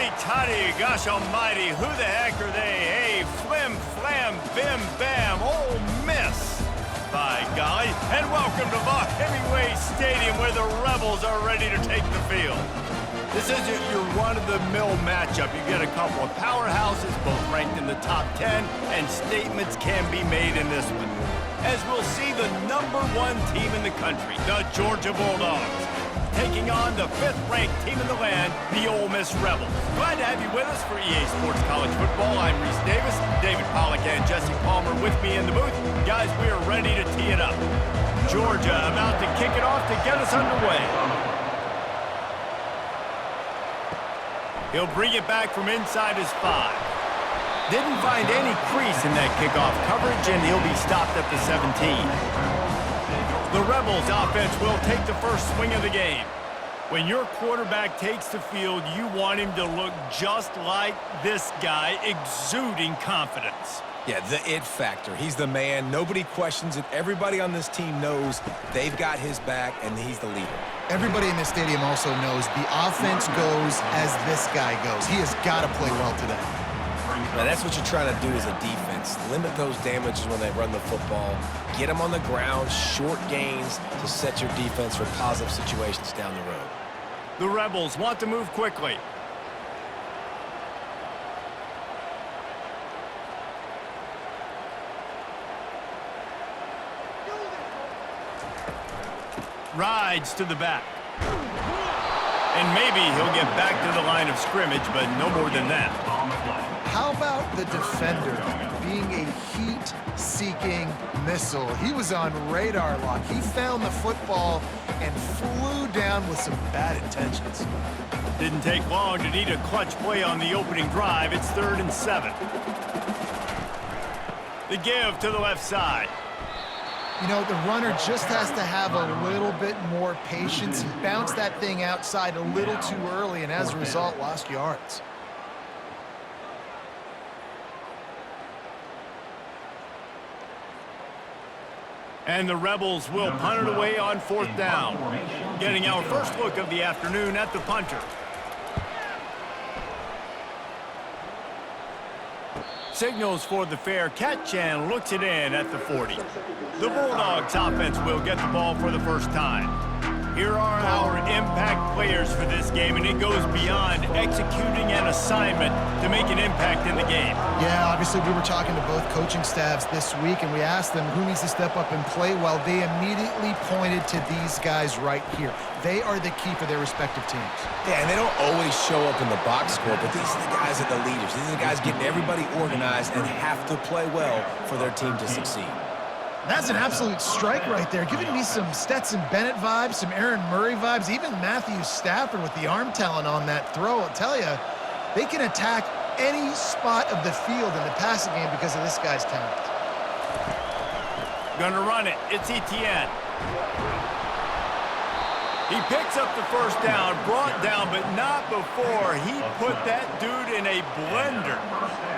Huddy-toddy, gosh almighty, who the heck are they? Hey, flim, flam, bim, bam, Ole Miss. By golly, and welcome to Vaught Hemingway Stadium where the Rebels are ready to take the field. This isn't your run-of-the-mill matchup. You get a couple of powerhouses, both ranked in the top 10, and statements can be made in this one. As we'll see the #1 team in the country, the Georgia Bulldogs, taking on the 5th-ranked team in the land, the Ole Miss Rebels. Glad to have you with us for EA Sports College Football. I'm Reese Davis, David Pollack and Jesse Palmer with me in the booth. Guys, we are ready to tee it up. Georgia about to kick it off to get us underway. He'll bring it back from inside his 5. Didn't find any crease in that kickoff coverage, and he'll be stopped at the 17. The Rebels offense will take the first swing of the game. When your quarterback takes the field, you want him to look just like this guy, exuding confidence. Yeah, the it factor. He's the man. Nobody questions it. Everybody on this team knows they've got his back, and he's the leader. Everybody in this stadium also knows the offense goes as this guy goes. He has got to play well today. Now, that's what you're trying to do as a defense. Limit those damages when they run the football. Get them on the ground, short gains to set your defense for positive situations down the road. The Rebels want to move quickly. Rides to the back. And maybe he'll get back to the line of scrimmage, but no more than that. How about the defender being a heat-seeking missile? He was on radar lock. He found the football and flew down with some bad intentions. Didn't take long to need a clutch play on the opening drive. It's 3rd and 7. The give to the left side. You know, the runner just has to have a little bit more patience. He bounced that thing outside a little too early, and as a result, lost yards. And the Rebels will punt it away on 4th down. Getting our first look of the afternoon at the punter. Signals for the fair catch and looks it in at the 40. The Bulldogs offense will get the ball for the first time. Here are our impact players for this game, and it goes beyond executing an assignment to make an impact in the game. Yeah, obviously we were talking to both coaching staffs this week, and we asked them who needs to step up and play well. They immediately pointed to these guys right here. They are the key for their respective teams. Yeah, and they don't always show up in the box score, but these are the guys that are the leaders. These are the guys getting everybody organized and have to play well for their team to succeed. That's an absolute strike right there, giving me some Stetson Bennett vibes, some Aaron Murray vibes, even Matthew Stafford with the arm talent on that throw. I'll tell you, they can attack any spot of the field in the passing game because of this guy's talent. Gonna run it. It's Etienne. He picks up the first down, brought down, but not before he put that dude in a blender.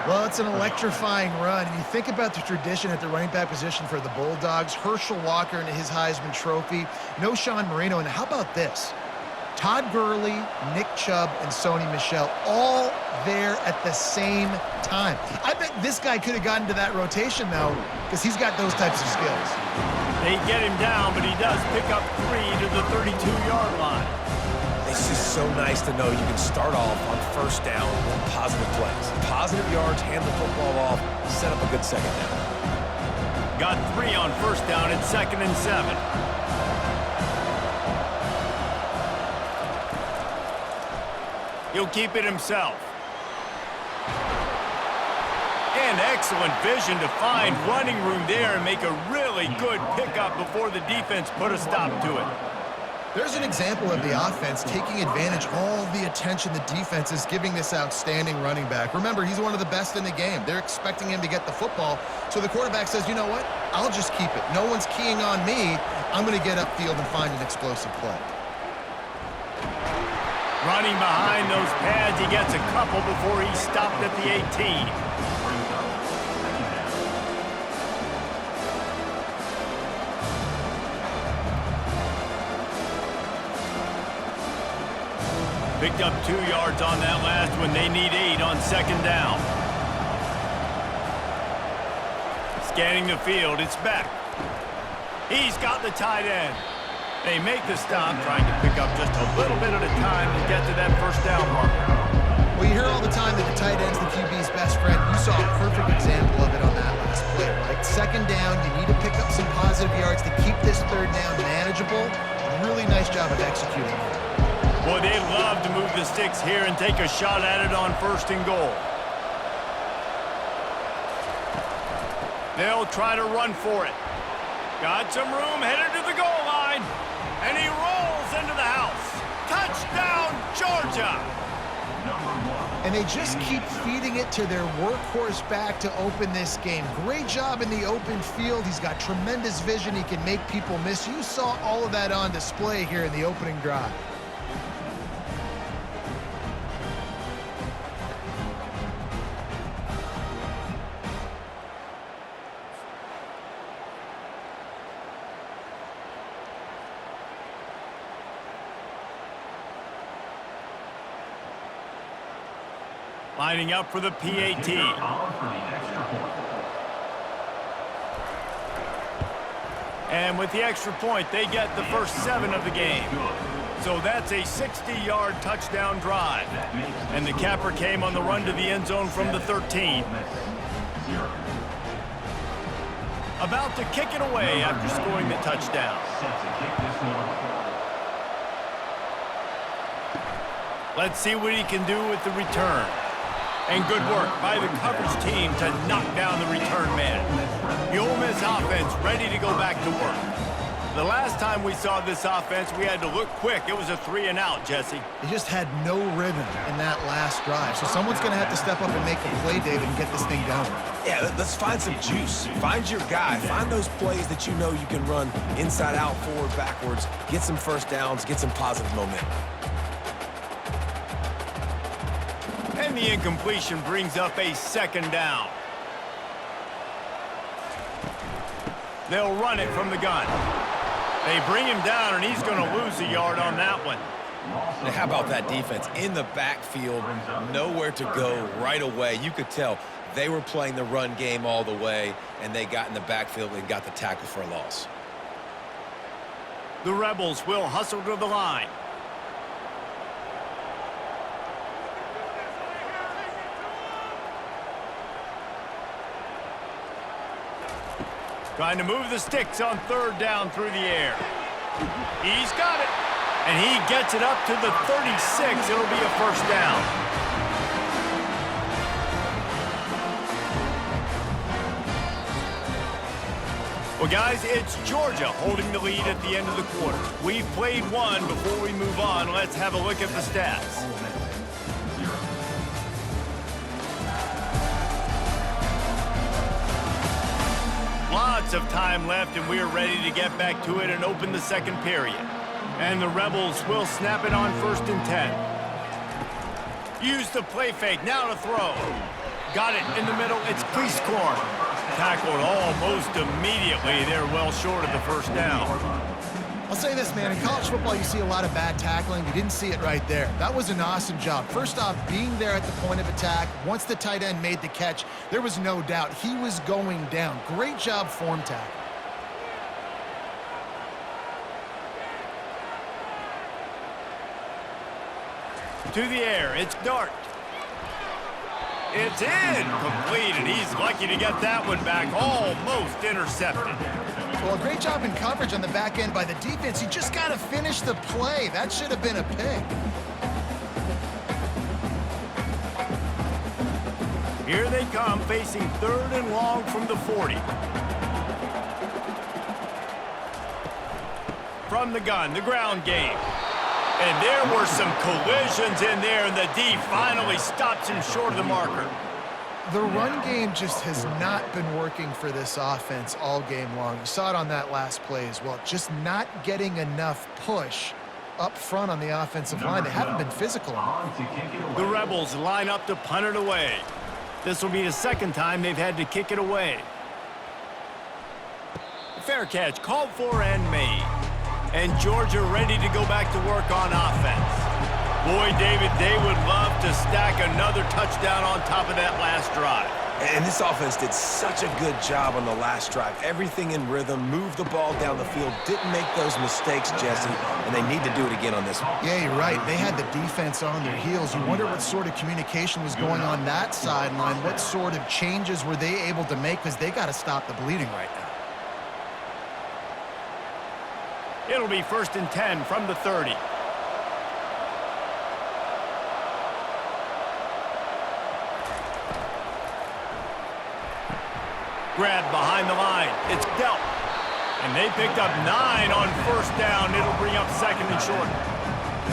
Well, it's an electrifying run. And you think about the tradition at the running back position for the Bulldogs, Herschel Walker and his Heisman Trophy, no Sean Marino, and how about this? Todd Gurley, Nick Chubb, and Sony Michel all there at the same time. I bet this guy could have gotten to that rotation, though, because he's got those types of skills. They get him down, but he does pick up 3 to the 32-yard line. It's just so nice to know you can start off on first down with positive plays. Positive yards, hand the football off, set up a good second down. Got 3 on first down at 2nd and 7. He'll keep it himself. And excellent vision to find running room there and make a really good pickup before the defense put a stop to it. There's an example of the offense taking advantage of all the attention the defense is giving this outstanding running back. Remember, he's one of the best in the game. They're expecting him to get the football. So the quarterback says, you know what? I'll just keep it. No one's keying on me. I'm going to get upfield and find an explosive play. Running behind those pads, he gets a couple before he's stopped at the 18. Picked up 2 yards on that last one. They need 8 on second down. Scanning the field, it's Beck. He's got the tight end. They make the stop, trying to pick up just a little bit at a time to get to that first down marker. Well, you hear all the time that the tight end's the QB's best friend. You saw a perfect example of it on that last play, right? Second down, you need to pick up some positive yards to keep this third down manageable. Really nice job of executing. Boy, they love to move the sticks here and take a shot at it on first and goal. They'll try to run for it. Got some room, headed to the goal line. And he rolls into the house. Touchdown, Georgia! And they just keep feeding it to their workhorse back to open this game. Great job in the open field. He's got tremendous vision. He can make people miss. You saw all of that on display here in the opening drive. Lining up for the PAT. And with the extra point, they get the first 7 of the game. So that's a 60-yard touchdown drive. And the capper came on the run to the end zone from the 13. About to kick it away after scoring the touchdown. Let's see what he can do with the return. And good work by the coverage team to knock down the return man. The Ole Miss offense ready to go back to work. The last time we saw this offense, we had to look quick. It was a 3-and-out, Jesse. They just had no rhythm in that last drive. So someone's going to have to step up and make a play, David, and get this thing going. Yeah, let's find some juice. Find your guy. Find those plays that you know you can run inside out, forward, backwards. Get some first downs. Get some positive momentum. And the incompletion brings up a second down. They'll run it from the gun. They bring him down, and he's going to lose a yard on that one. Now, how about that defense? In the backfield, nowhere to go right away. You could tell they were playing the run game all the way, and they got in the backfield and got the tackle for a loss. The Rebels will hustle to the line. Trying to move the sticks on third down through the air. He's got it. And he gets it up to the 36. It'll be a first down. Well, guys, it's Georgia holding the lead at the end of the quarter. We've played one. Before we move on, let's have a look at the stats. Lots of time left, and we're ready to get back to it and open the second period. And the Rebels will snap it on 1st and 10. Use the play fake, now to throw. Got it in the middle, it's Cleescorn. Tackled almost immediately. They're well short of the first down. I'll say this, man. In college football, you see a lot of bad tackling. You didn't see it right there. That was an awesome job. First off, being there at the point of attack. Once the tight end made the catch, there was no doubt he was going down. Great job form tackle. To the air, it's Dart. It's incomplete, and he's lucky to get that one back. Almost intercepted. Well, a great job in coverage on the back end by the defense. You just got to finish the play. That should have been a pick. Here they come, facing 3rd and long from the 40. From the gun, the ground game. And there were some collisions in there, and the D finally stops him short of the marker. The run game just has not been working for this offense all game long. You saw it on that last play as well. Just not getting enough push up front on the offensive line. They haven't been physical enough. The Rebels line up to punt it away. This will be the second time they've had to kick it away. Fair catch called for and made. And Georgia ready to go back to work on offense. Boy, David, they would love to stack another touchdown on top of that last drive. And this offense did such a good job on the last drive. Everything in rhythm, moved the ball down the field, didn't make those mistakes, Jesse, and they need to do it again on this one. Yeah, you're right. They had the defense on their heels. You wonder what sort of communication was going on that sideline. What sort of changes were they able to make, because they got to stop the bleeding right now. It'll be 1st and 10 from the 30. Grab behind the line. It's dealt. And they picked up 9 on 1st down. It'll bring up 2nd and short.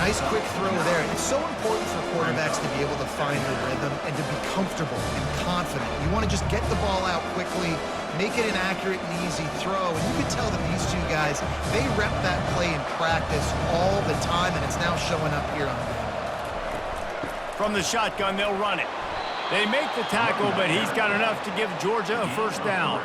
Nice quick throw there. It's so important for quarterbacks to be able to find their rhythm and to be comfortable and confident. You want to just get the ball out quickly, make it an accurate and easy throw. And you can tell that these two guys, they rep that play in practice all the time, and it's now showing up here on them. From the shotgun, they'll run it. They make the tackle, but he's got enough to give Georgia a 1st down.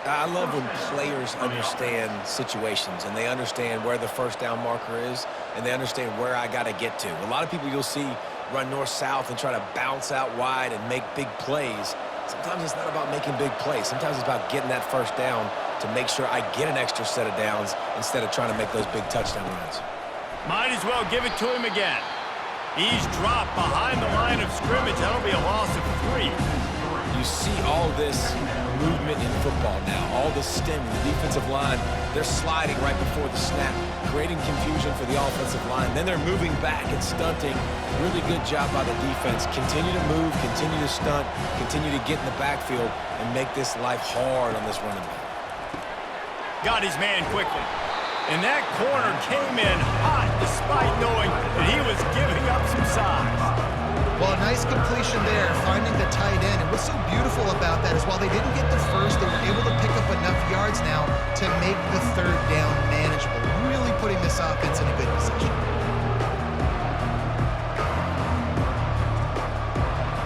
I love when players understand situations and they understand where the 1st down marker is and they understand where I got to get to. A lot of people you'll see run north-south and try to bounce out wide and make big plays. Sometimes it's not about making big plays. Sometimes it's about getting that 1st down to make sure I get an extra set of downs instead of trying to make those big touchdown runs. Might as well give it to him again. He's dropped behind the line of scrimmage. That'll be a loss of 3. You see all this movement in football now, all the stemming, the defensive line, they're sliding right before the snap, creating confusion for the offensive line. Then they're moving back and stunting. Really good job by the defense. Continue to move, continue to stunt, continue to get in the backfield and make this life hard on this running back. Got his man quickly. And that corner came in hot despite knowing that he was giving up some size. Well, a nice completion there, finding the tight end. And what's so beautiful about that is while they didn't get the first, they were able to pick up enough yards now to make the 3rd down manageable, really putting this offense in a good position.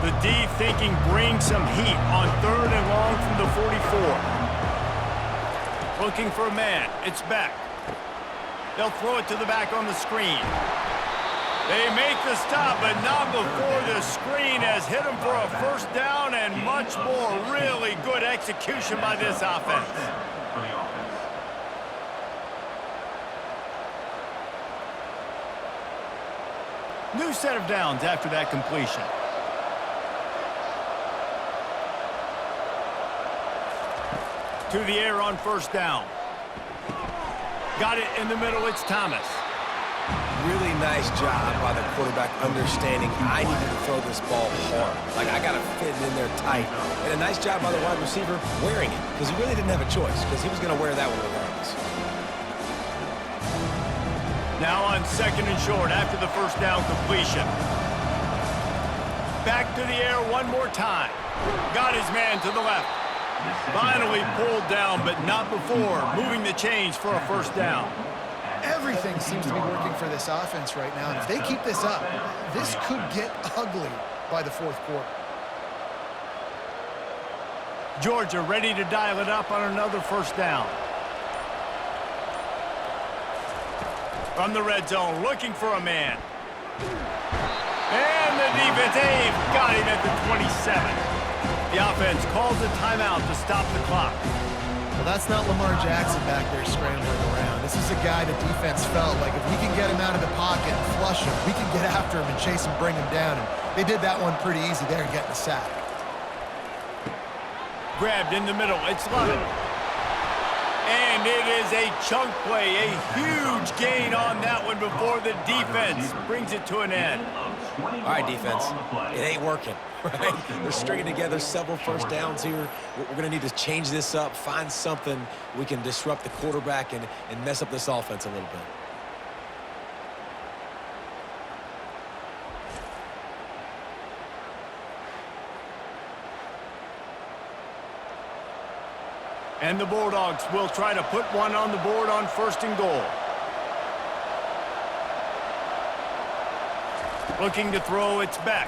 The D thinking brings some heat on 3rd and long from the 44. Looking for a man. It's Beck. They'll throw it to the back on the screen. They make the stop, but not before the screen has hit them for a 1st down and much more. Really good execution by this offense. New set of downs after that completion. To the air on 1st down. Got it in the middle, it's Thomas. Really nice job by the quarterback understanding I needed to throw this ball hard. Like, I got to fit it in there tight. And a nice job by the wide receiver wearing it, because he really didn't have a choice, because he was going to wear that one regardless. Now on 2nd and short after the 1st down completion. Back to the air one more time. Got his man to the left. Finally pulled down, but not before moving the chains for a 1st down. Everything seems to be working for this offense right now. And if they keep this up, this could get ugly by the 4th quarter. Georgia ready to dial it up on another 1st down. From the red zone, looking for a man. And the defense, they've got him at the 27. The offense calls a timeout to stop the clock. Well, that's not Lamar Jackson back there scrambling around. This is a guy the defense felt like if we can get him out of the pocket and flush him, we can get after him and chase him, bring him down. And they did that one pretty easy there, getting the sack. Grabbed in the middle. It's Lovett. And it is a chunk play, a huge gain on that one before the defense brings it to an end. All right, defense, it ain't working, right? They're stringing together several 1st downs here. We're going to need to change this up, find something we can disrupt the quarterback and mess up this offense a little bit. And the Bulldogs will try to put one on the board on 1st and goal. Looking to throw, it's Beck.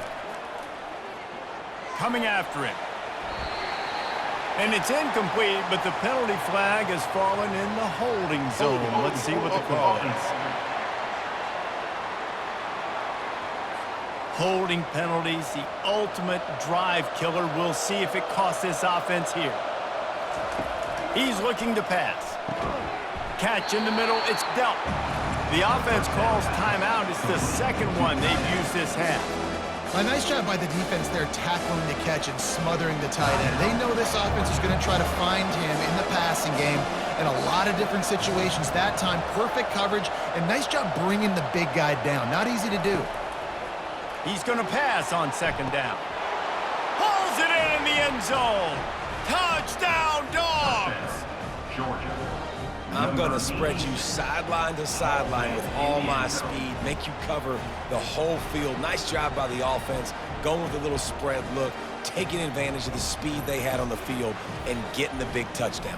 Coming after him. And it's incomplete, but the penalty flag has fallen in the holding zone. Let's see what the call is. Holding penalties, the ultimate drive killer. We'll see if it costs this offense here. He's looking to pass. Catch in the middle, it's dealt. The offense calls timeout. It's the second one they've used this half. A nice job by the defense there tackling the catch and smothering the tight end. They know this offense is going to try to find him in the passing game in a lot of different situations. That time, perfect coverage, and nice job bringing the big guy down. Not easy to do. He's going to pass on second down. Pulls it in the end zone. Touchdown, Dogs! Georgia. I'm going to spread you sideline to sideline with all my speed, make you cover the whole field. Nice job by the offense, going with a little spread look, taking advantage of the speed they had on the field, and getting the big touchdown.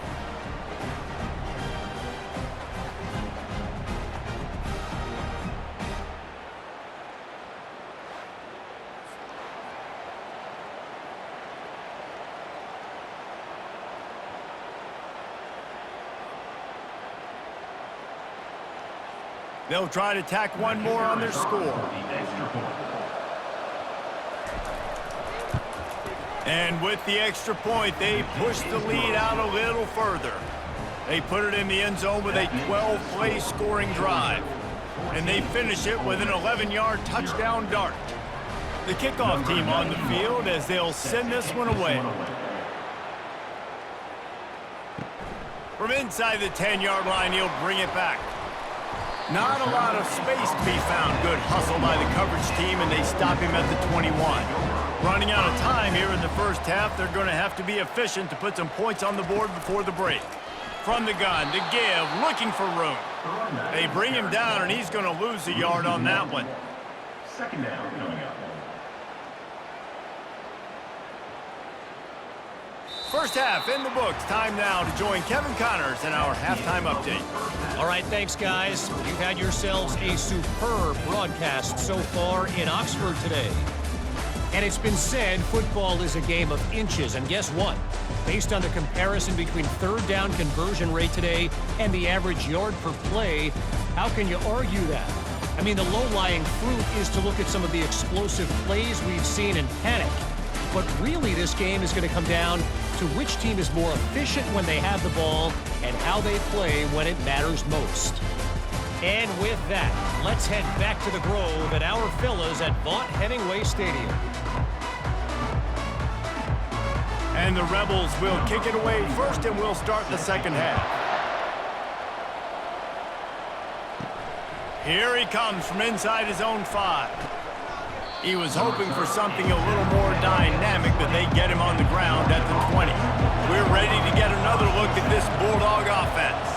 They'll try to tack one more on their score. And with the extra point, they push the lead out a little further. They put it in the end zone with a 12-play scoring drive. And they finish it with an 11-yard touchdown dart. The kickoff team on the field as they'll send this one away. From inside the 10-yard line, he'll bring it back. Not a lot of space to be found. Good hustle by the coverage team, and they stop him at the 21. Running out of time here in the first half, they're going to have to be efficient to put some points on the board before the break. From the gun to give, looking for room. They bring him down, and he's going to lose a yard on that one. Second down coming up. First half in the books. Time now to join Kevin Connors in our halftime update. All right, thanks, guys. You've had yourselves a superb broadcast so far in Oxford today. And it's been said football is a game of inches. And guess what? Based on the comparison between third down conversion rate today and the average yard per play, how can you argue that? I mean, the low-lying fruit is to look at some of the explosive plays we've seen and panic. But really, this game is going to come down to which team is more efficient when they have the ball and how they play when it matters most. And with that, let's head back to the Grove and our fellas at Vaught-Hemingway Stadium. And the Rebels will kick it away first, and we'll start the second half. Here he comes from inside his own 5. He was hoping for something a little more dynamic, but they get him on the ground at the 20. We're ready to get another look at this Bulldog offense.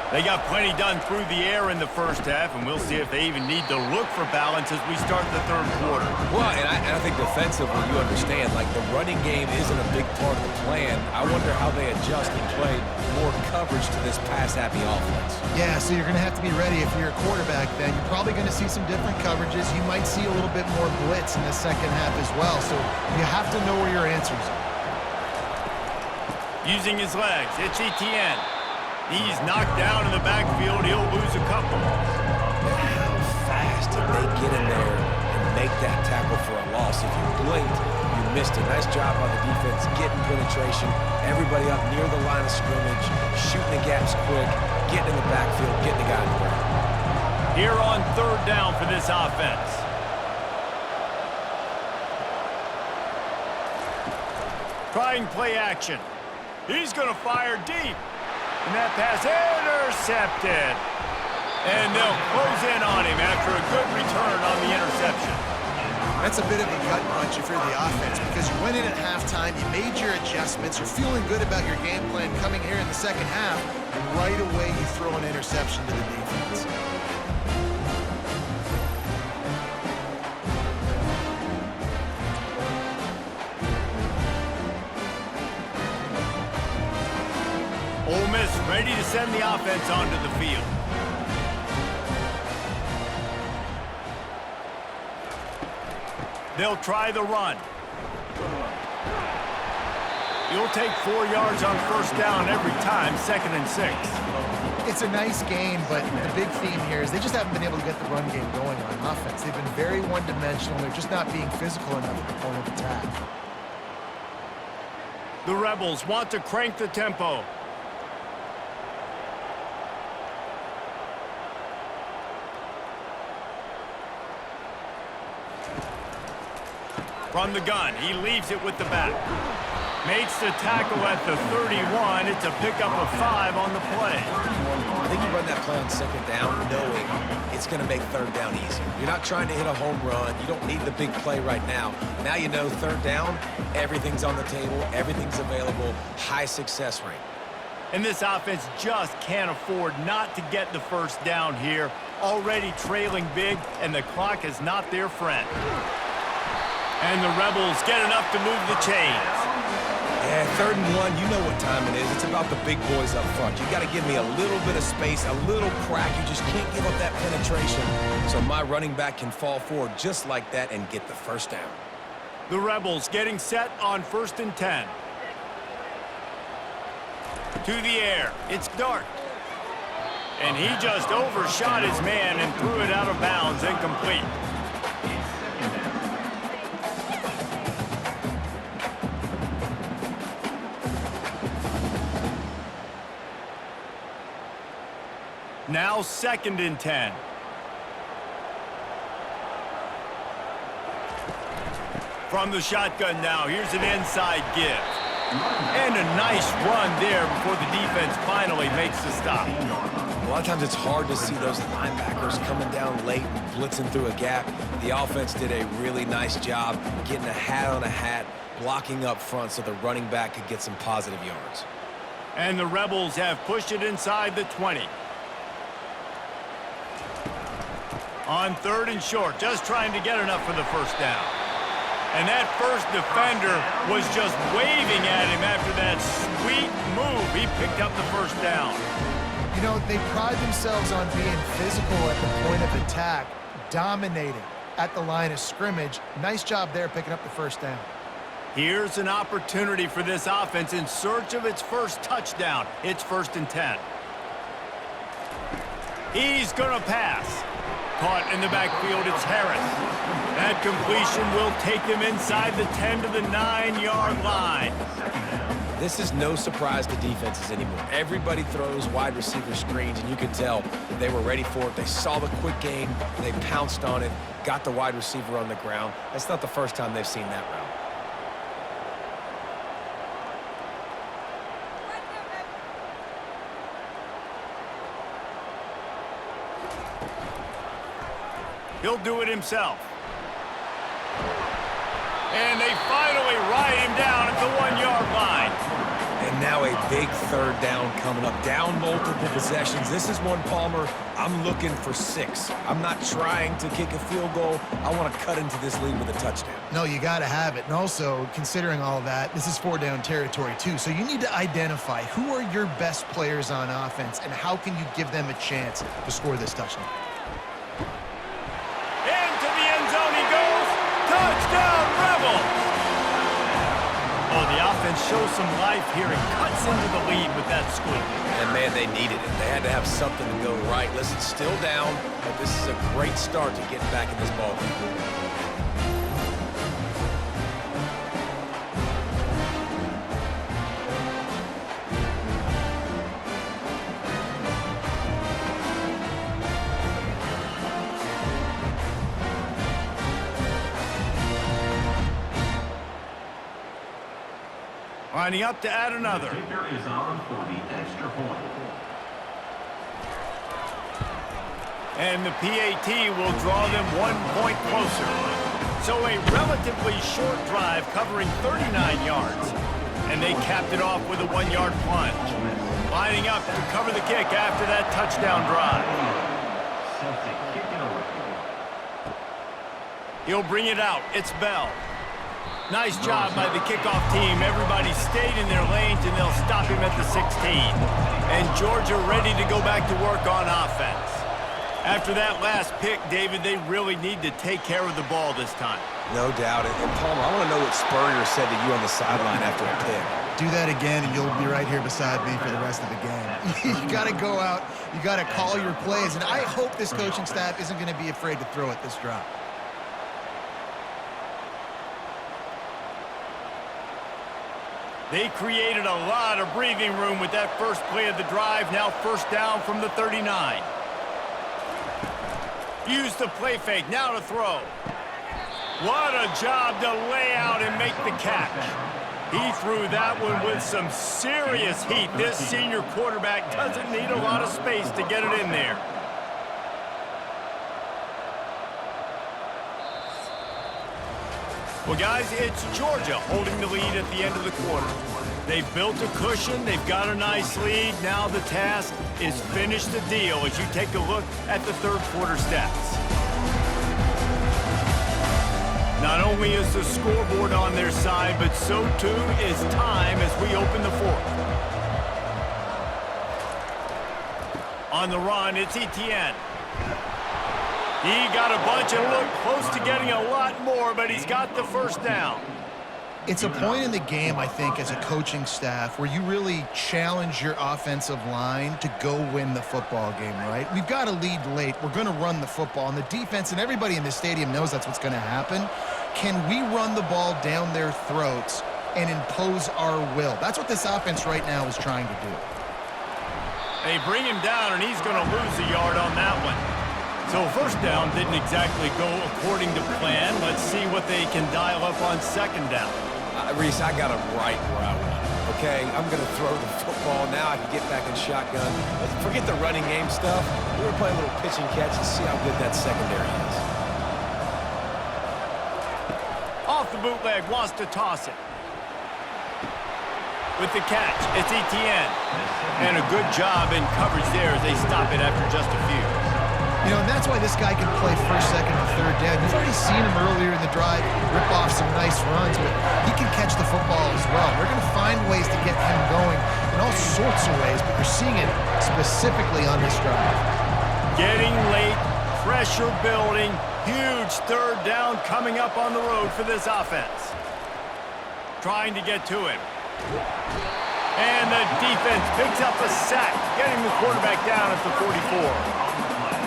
They got plenty done through the air in the first half, and we'll see if they even need to look for balance as we start the third quarter. Well, and I think defensively, you understand, like the running game isn't a big part of the plan. I wonder how they adjust and play more coverage to this pass-happy offense. Yeah, so you're going to have to be ready if you're a quarterback then. You're probably going to see some different coverages. You might see a little bit more blitz in the second half as well. So you have to know where your answers are. Using his legs, it's Etienne. He's knocked down in the backfield. He'll lose a couple. How fast did they get in there and make that tackle for a loss? If you blinked, you missed it. Nice job by the defense getting penetration. Everybody up near the line of scrimmage, shooting the gaps quick, getting in the backfield, getting the guy in the ground. Here on third down for this offense. Trying play action. He's going to fire deep. And that pass intercepted. And they'll close in on him after a good return on the interception. That's a bit of a gut punch if you're the offense because you went in at halftime, you made your adjustments, you're feeling good about your game plan coming here in the second half, and right away you throw an interception to the defense. Ole Miss ready to send the offense onto the field. They'll try the run. You'll take 4 yards on first down every time, 2nd and 6. It's a nice game, but the big theme here is they just haven't been able to get the run game going on offense. They've been very one-dimensional. They're just not being physical enough at the point of attack. The Rebels want to crank the tempo. From the gun, he leaves it with the back. Makes the tackle at the 31. It's a pickup of 5 on the play. I think you run that play on second down knowing it's going to make third down easier. You're not trying to hit a home run. You don't need the big play right now. Now you know third down, everything's on the table, everything's available, high success rate. And this offense just can't afford not to get the first down here. Already trailing big, and the clock is not their friend. And the Rebels get enough to move the chains. Yeah, 3rd and 1, you know what time it is. It's about the big boys up front. You got to give me a little bit of space, a little crack. You just can't give up that penetration. So my running back can fall forward just like that and get the first down. The Rebels getting set on 1st and 10. To the air. It's Dart. And he just overshot his man and threw it out of bounds, incomplete. Now 2nd and 10. From the shotgun now, here's an inside give. And a nice run there before the defense finally makes the stop. A lot of times it's hard to see those linebackers coming down late and blitzing through a gap. The offense did a really nice job getting a hat on a hat, blocking up front so the running back could get some positive yards. And the Rebels have pushed it inside the 20. On 3rd and short, just trying to get enough for the first down. And that first defender was just waving at him after that sweet move. He picked up the first down. You know, they pride themselves on being physical at the point of attack, dominating at the line of scrimmage. Nice job there picking up the first down. Here's an opportunity for this offense in search of its first touchdown. It's 1st and 10. He's going to pass. Caught in the backfield, it's Harris. That completion will take him inside the 10 to the 9-yard line. This is no surprise to defenses anymore. Everybody throws wide receiver screens, and you can tell they were ready for it. They saw the quick game. They pounced on it, got the wide receiver on the ground. That's not the first time they've seen that route. He'll do it himself. And they finally ride him down at the 1-yard line. And now a big third down coming up. Down multiple possessions. This is one, Palmer, I'm looking for 6. I'm not trying to kick a field goal. I want to cut into this lead with a touchdown. No, you got to have it. And also, considering all of that, this is 4-down territory too. So you need to identify who are your best players on offense and how can you give them a chance to score this touchdown. Touchdown, Rebels! Oh, the offense shows some life here and cuts into the lead with that score. And, man, they needed it. They had to have something to go right. Listen, still down, but this is a great start to getting back in this ballgame. Lining up to add another. Kicker is on for the extra point. And the PAT will draw them 1 point closer. So a relatively short drive covering 39 yards. And they capped it off with a 1-yard plunge. Lining up to cover the kick after that touchdown drive. Celtic kicking away. He'll bring it out. It's Bell. Nice job by the kickoff team. Everybody stayed in their lanes, and they'll stop him at the 16. And Georgia ready to go back to work on offense. After that last pick, David, they really need to take care of the ball this time. No doubt. And Palmer, I want to know what Spurrier said to you on the sideline after a pick. Do that again, and you'll be right here beside me for the rest of the game. You got to go out. You got to call your plays, and I hope this coaching staff isn't going to be afraid to throw it this drive. They created a lot of breathing room with that first play of the drive. Now first down from the 39. Use the play fake. Now to throw. What a job to lay out and make the catch. He threw that one with some serious heat. This senior quarterback doesn't need a lot of space to get it in there. Well, guys, it's Georgia holding the lead at the end of the quarter. They've built a cushion. They've got a nice lead. Now the task is finish the deal as you take a look at the third quarter stats. Not only is the scoreboard on their side, but so too is time as we open the fourth. On the run, it's Etienne. He got a bunch and looked close to getting a lot more, but he's got the first down. It's a point in the game, I think, as a coaching staff where you really challenge your offensive line to go win the football game, right? We've got to lead late. We're going to run the football. And the defense and everybody in the stadium knows that's what's going to happen. Can we run the ball down their throats and impose our will? That's what this offense right now is trying to do. They bring him down, and he's going to lose a yard on that one. So first down didn't exactly go according to plan. Let's see what they can dial up on second down. Reese, I got him right where I want him, okay? I'm going to throw the football. Now I can get back in shotgun. Forget the running game stuff. We're going to play a little pitch and catch and see how good that secondary is. Off the bootleg, wants to toss it. With the catch, it's Etienne. And a good job in coverage there as they stop it after just a few. You know, and that's why this guy can play first, second, and third down. You've already seen him earlier in the drive rip off some nice runs, but he can catch the football as well. They're going to find ways to get him going in all sorts of ways, but you're seeing it specifically on this drive. Getting late, pressure building, huge third down coming up on the road for this offense. Trying to get to him. And the defense picks up a sack, getting the quarterback down at the 44.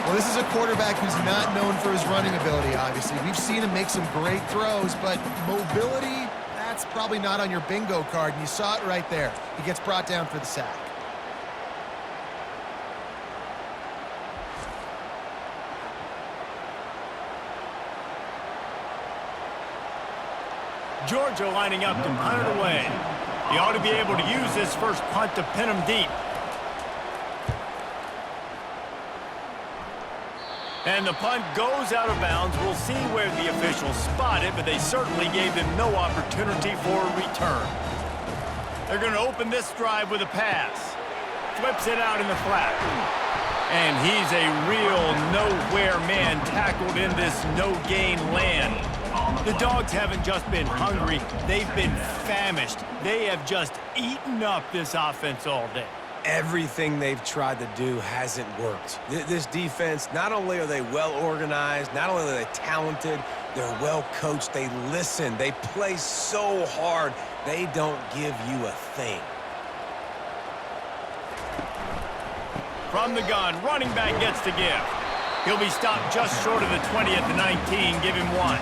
Well, this is a quarterback who's not known for his running ability, obviously. We've seen him make some great throws, but mobility, that's probably not on your bingo card, and you saw it right there. He gets brought down for the sack. Georgia lining up to punt it away. He ought to be able to use this first punt to pin him deep. And the punt goes out of bounds. We'll see where the officials spot it, but they certainly gave them no opportunity for a return. They're going to open this drive with a pass. Flips it out in the flat. And he's a real nowhere man tackled in this no-gain land. The Dogs haven't just been hungry. They've been famished. They have just eaten up this offense all day. Everything they've tried to do hasn't worked. This defense, not only are they well organized, not only are they talented, they're well coached, they listen, they play so hard, they don't give you a thing. From the gun, running back gets to give. He'll be stopped just short of the 20 at the 19, give him one.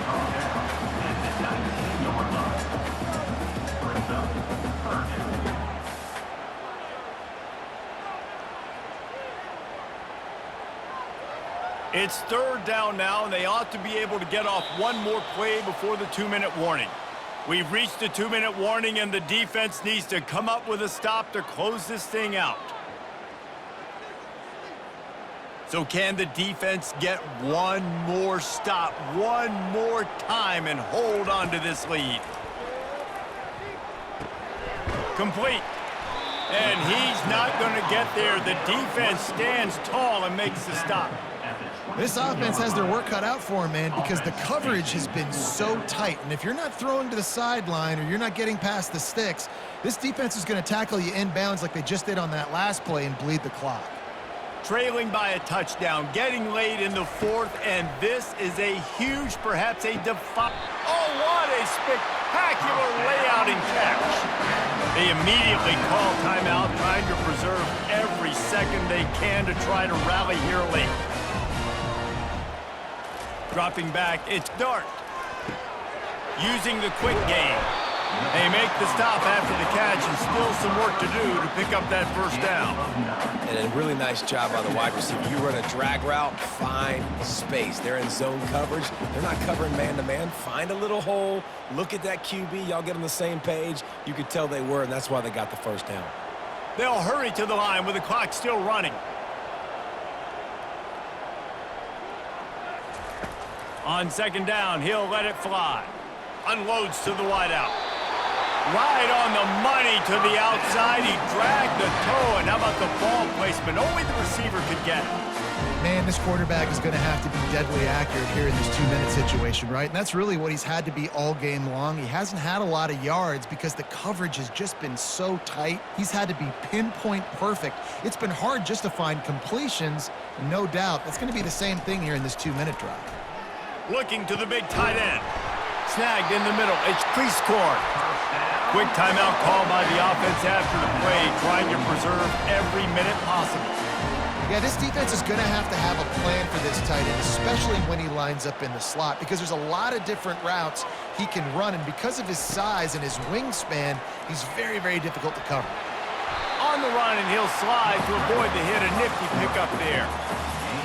It's third down now, and they ought to be able to get off one more play before the 2-minute warning. We've reached the 2-minute warning, and the defense needs to come up with a stop to close this thing out. So can the defense get one more stop, one more time, and hold on to this lead? Complete. And he's not going to get there. The defense stands tall and makes the stop. This offense has their work cut out for them, man, because the coverage has been so tight. And if you're not throwing to the sideline or you're not getting past the sticks, this defense is going to tackle you inbounds like they just did on that last play and bleed the clock. Trailing by a touchdown, getting late in the fourth, and this is a huge, perhaps a oh, what a spectacular layout and catch. They immediately call timeout, trying to preserve every second they can to try to rally here late. Dropping back, it's Dart. Using the quick game. They make the stop after the catch, and still some work to do to pick up that first down. And a really nice job by the wide receiver. You run a drag route, find space. They're in zone coverage. They're not covering man-to-man. Find a little hole. Look at that QB. Y'all get on the same page. You could tell they were, and that's why they got the first down. They'll hurry to the line with the clock still running. On second down, he'll let it fly. Unloads to the wideout. Right on the money to the outside. He dragged the toe, and how about the ball placement? Only the receiver could get it. Man, this quarterback is going to have to be deadly accurate here in this 2-minute situation, right? And that's really what he's had to be all game long. He hasn't had a lot of yards because the coverage has just been so tight. He's had to be pinpoint perfect. It's been hard just to find completions, no doubt. That's going to be the same thing here in this 2-minute drive. Looking to the big tight end. Snagged in the middle. It's Prieskorn. Quick timeout call by the offense after the play, trying to preserve every minute possible. Yeah, this defense is going to have a plan for this tight end, especially when he lines up in the slot, because there's a lot of different routes he can run, and because of his size and his wingspan, he's very, very difficult to cover. On the run, and he'll slide to avoid the hit. A nifty pickup there.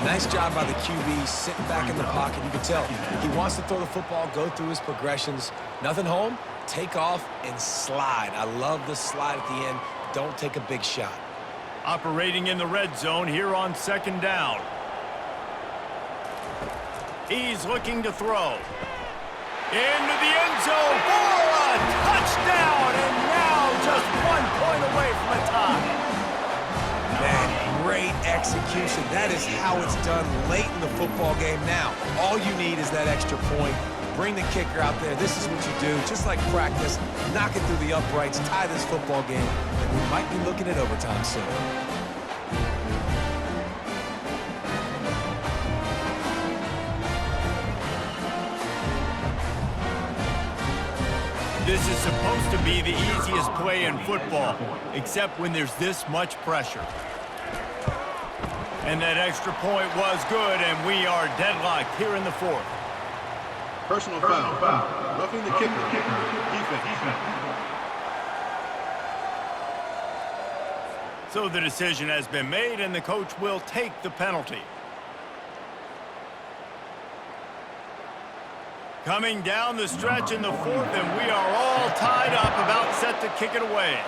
Nice job by the QB, sitting back in the pocket. You can tell he wants to throw the football, go through his progressions. Nothing home, take off, and slide. I love the slide at the end. Don't take a big shot. Operating in the red zone here on second down. He's looking to throw. Into the end zone for a touchdown, and now just 1 point away from a tie. Man, great execution. That is how it's done late in the football game. Now, all you need is that extra point. Bring the kicker out there. This is what you do. Just like practice, knock it through the uprights, tie this football game, and we might be looking at overtime soon. This is supposed to be the easiest play in football, except when there's this much pressure. And that extra point was good, and we are deadlocked here in the fourth. Personal foul. Roughing the kicker. Defense. So the decision has been made, and the coach will take the penalty. Coming down the stretch in the fourth, and we are all tied up, about set to kick it away.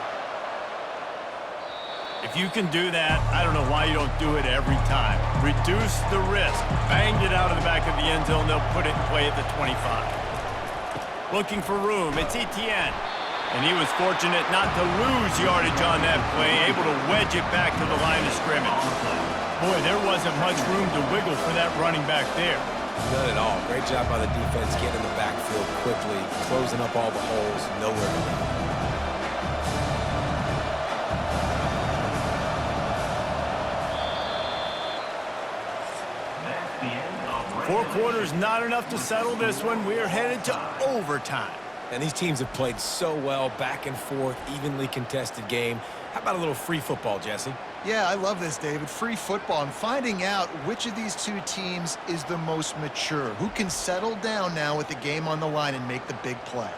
If you can do that, I don't know why you don't do it every time. Reduce the risk. Banged it out of the back of the end zone. They'll put it in play at the 25. Looking for room. It's Etienne. And he was fortunate not to lose yardage on that play, able to wedge it back to the line of scrimmage. Boy, there wasn't much room to wiggle for that running back there. None at all. Great job by the defense getting in the backfield quickly, closing up all the holes, nowhere to go. 4 quarters not enough to settle this one. We are headed to overtime. And these teams have played so well, back and forth, evenly contested game. How about a little free football, Jesse? Yeah, I love this, David. Free football and finding out which of these two teams is the most mature, who can settle down now with the game on the line and make the big play.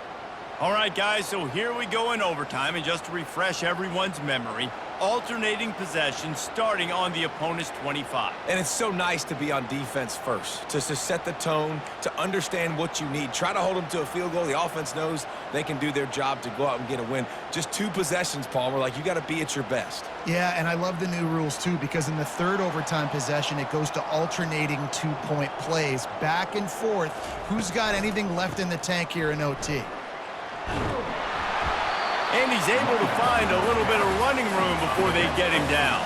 All right, guys, so here we go in overtime, and just to refresh everyone's memory, alternating possession starting on the opponent's 25. And it's so nice to be on defense first, to set the tone, to understand what you need. Try to hold them to a field goal. The offense knows they can do their job to go out and get a win. Just 2 possessions, Palmer, like you got to be at your best. Yeah, and I love the new rules, too, because in the third overtime possession, it goes to alternating 2-point plays, back and forth. Who's got anything left in the tank here in OT? And he's able to find a little bit of running room before they get him down.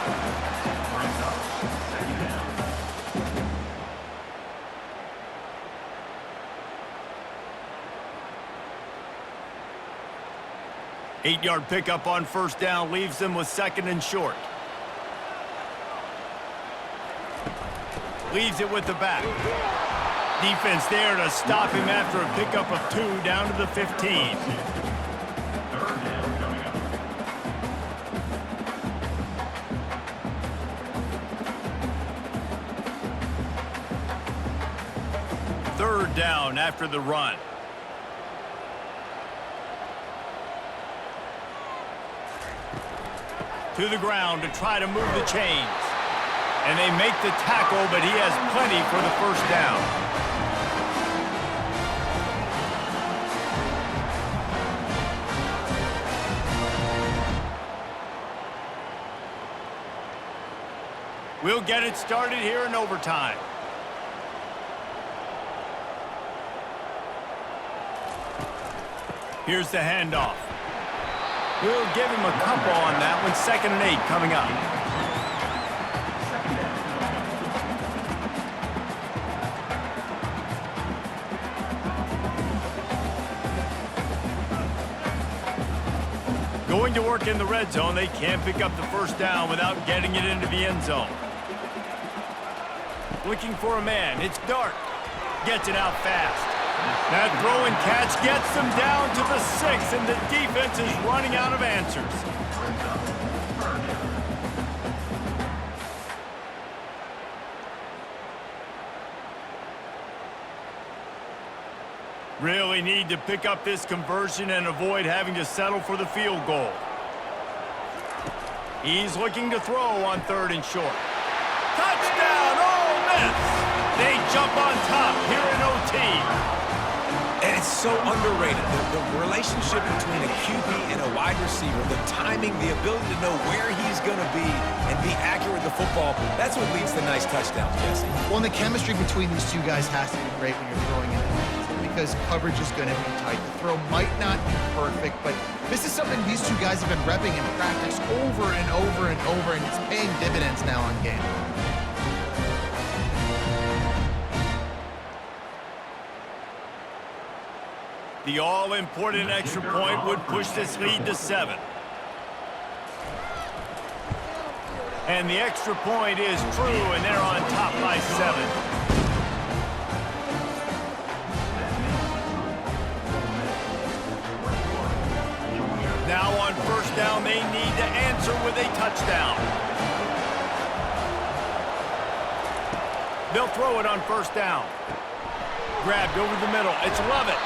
Eight-yard pickup on first down leaves them with 2nd and short. Leaves it with the back. Defense there to stop him after a pickup of 2 down to the 15. Third down coming up. Third down after the run. To the ground to try to move the chains. And they make the tackle, but he has plenty for the first down. We'll get it started here in overtime. Here's the handoff. We'll give him a couple on that one. 2nd and 8 coming up. Going to work in the red zone. They can't pick up the first down without getting it into the end zone. Looking for a man. It's Dart. Gets it out fast. That throw and catch gets them down to the 6, and the defense is running out of answers. Really need to pick up this conversion and avoid having to settle for the field goal. He's looking to throw on 3rd and short. Touchdown, Ole Miss! They jump on top here in OT. And it's so underrated. The relationship between a QB and a wide receiver, the timing, the ability to know where he's going to be and be accurate with the football, that's what leads to nice touchdowns, Jesse. Well, and the chemistry between these two guys has to be great when you're throwing in the hands, because coverage is going to be tight. The throw might not be perfect, but this is something these two guys have been repping in practice over and over and over, and it's paying dividends now on game. The all-important extra point would push this lead to 7. And the extra point is true, and they're on top by 7. Now on first down, they need to answer with a touchdown. They'll throw it on first down. Grabbed over the middle. It's Lovett.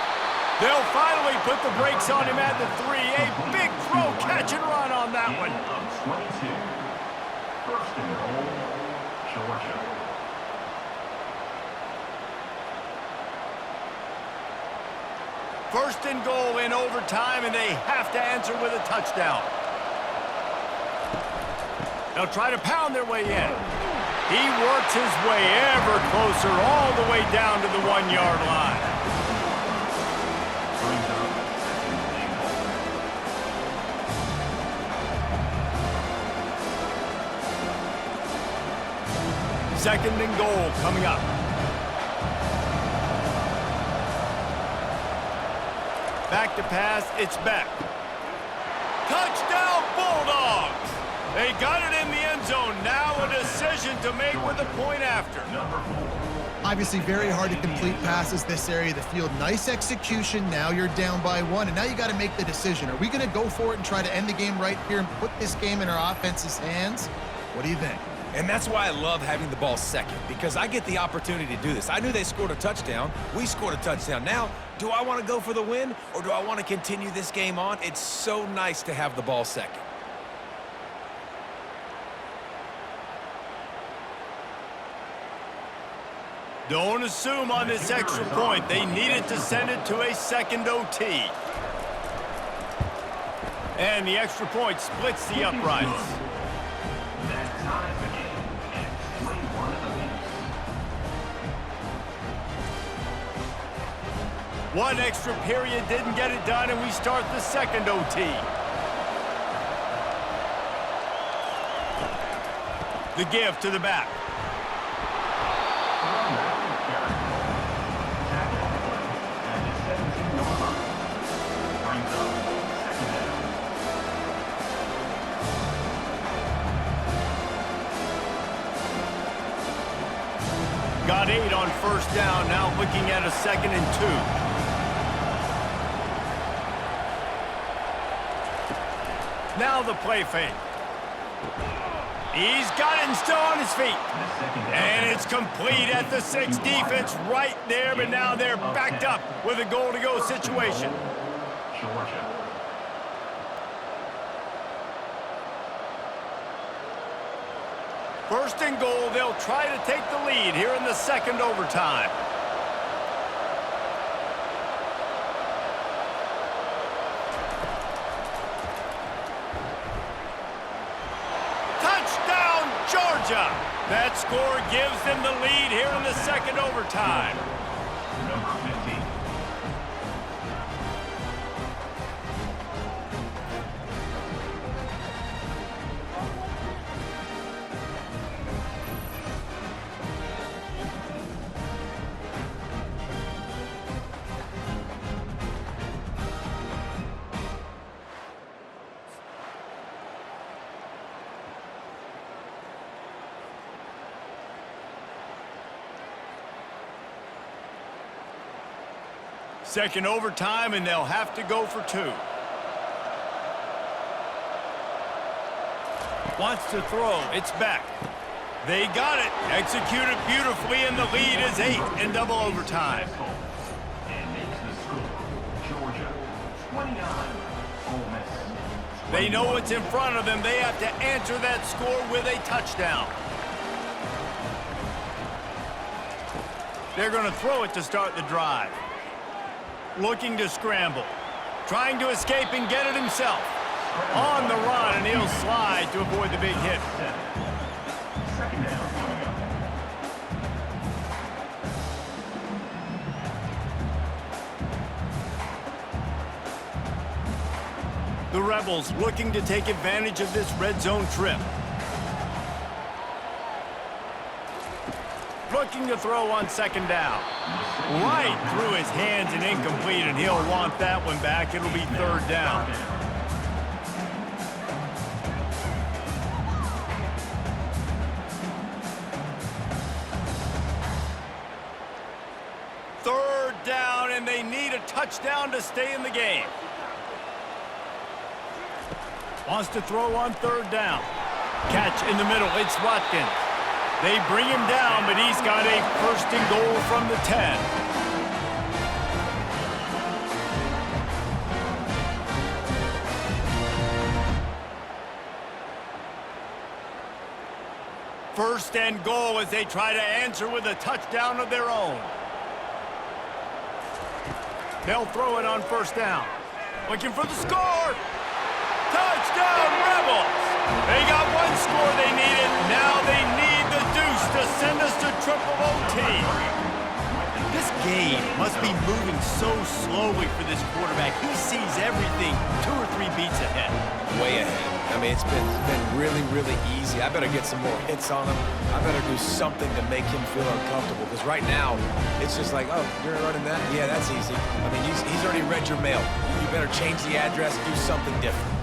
They'll finally put the brakes on him at the 3. A big throw, catch and run on that one. Of 22. First and goal, Georgia. First and goal in overtime, and they have to answer with a touchdown. They'll try to pound their way in. He works his way ever closer all the way down to the 1-yard line. Second and goal coming up. Back to pass, it's Beck. Touchdown, Bulldogs! They got it in the end zone. Now a decision to make with a point after. Obviously very hard to complete passes this area of the field. Nice execution. Now you're down by 1, and now you got to make the decision. Are we going to go for it and try to end the game right here and put this game in our offense's hands? What do you think? And that's why I love having the ball second, because I get the opportunity to do this. I knew they scored a touchdown. We scored a touchdown. Now, do I want to go for the win, or do I want to continue this game on? It's so nice to have the ball second. Don't assume on this extra point. They needed to send it to a second OT. And the extra point splits the uprights. That ties the game at 21 apiece. One extra period didn't get it done, and we start the second OT. The give to the back. 8 on first down, now looking at a 2nd and 2. Now the play fake. He's got it and still on his feet. And it's complete at the 6. Defense right there, but now they're backed up with a goal-to-go situation. Georgia. First and goal, they'll try to take the lead here in the 2nd overtime. Touchdown, Georgia! That score gives them the lead here in the 2nd overtime. Number 15. Second overtime, and they'll have to go for 2. Wants to throw. It's back. They got it. Executed beautifully, and the lead is 8 in double overtime. And makes the score. Georgia, 29. Ole Miss. They know what's in front of them. They have to answer that score with a touchdown. They're going to throw it to start the drive. Looking to scramble. Trying to escape and get it himself. On the run, and he'll slide to avoid the big hit. Second down coming up. The Rebels looking to take advantage of this red zone trip. Looking to throw on 2nd down. Right through his hands and incomplete, and he'll want that one back. It'll be 3rd down. Third down, and they need a touchdown to stay in the game. Wants to throw on 3rd down. Catch in the middle. It's Watkins. They bring him down, but he's got a 1st and goal from the 10. First and goal as they try to answer with a touchdown of their own. They'll throw it on 1st down. Looking for the score. Touchdown, Rebels! They got one score they needed. Now they need the deuce to send us to triple OT. This game must be moving so slowly for this quarterback. He sees everything 2 or 3 beats ahead. Way ahead. I mean, it's been really, really easy. I better get some more hits on him. I better do something to make him feel uncomfortable. Because right now, it's just like, oh, you're running that? Yeah, that's easy. I mean, he's already read your mail. You better change the address, do something different.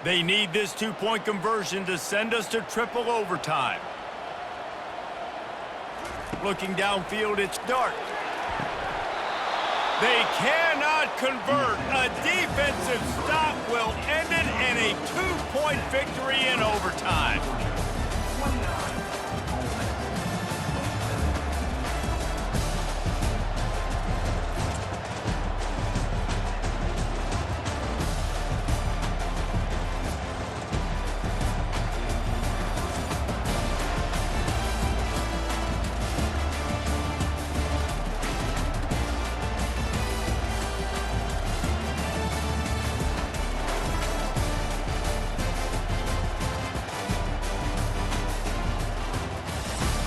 They need this 2-point conversion to send us to triple overtime. Looking downfield, it's Dart. They cannot convert. A defensive stop will end it in a 2-point victory in overtime.